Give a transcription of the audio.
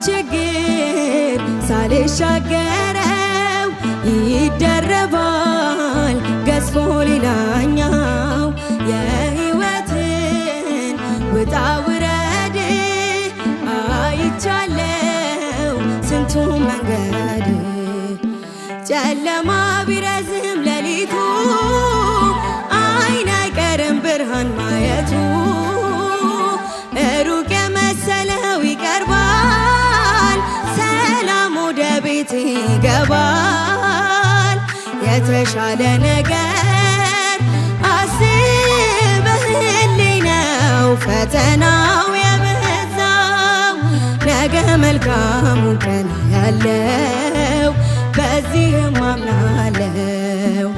ችግር ሳልሻገረው ይደረባል ገዝፎ ሌላኛው የሕይወትን ውጣ ውረድ አይቻለው ስንቱ መንገድ ጨለማ ቢረዝም ሌሊቱ አይን አይቀርም ብርሃን ማየቱ ሩቅ የመሰለው ይቀርባል ሰላም ወደ ቤት ይገባል የተሻለ ነገር አስበህልኝ ነው ፈተናው የበዛው ነገ መልካሙ ቀን ያለው በዚህም አምናለው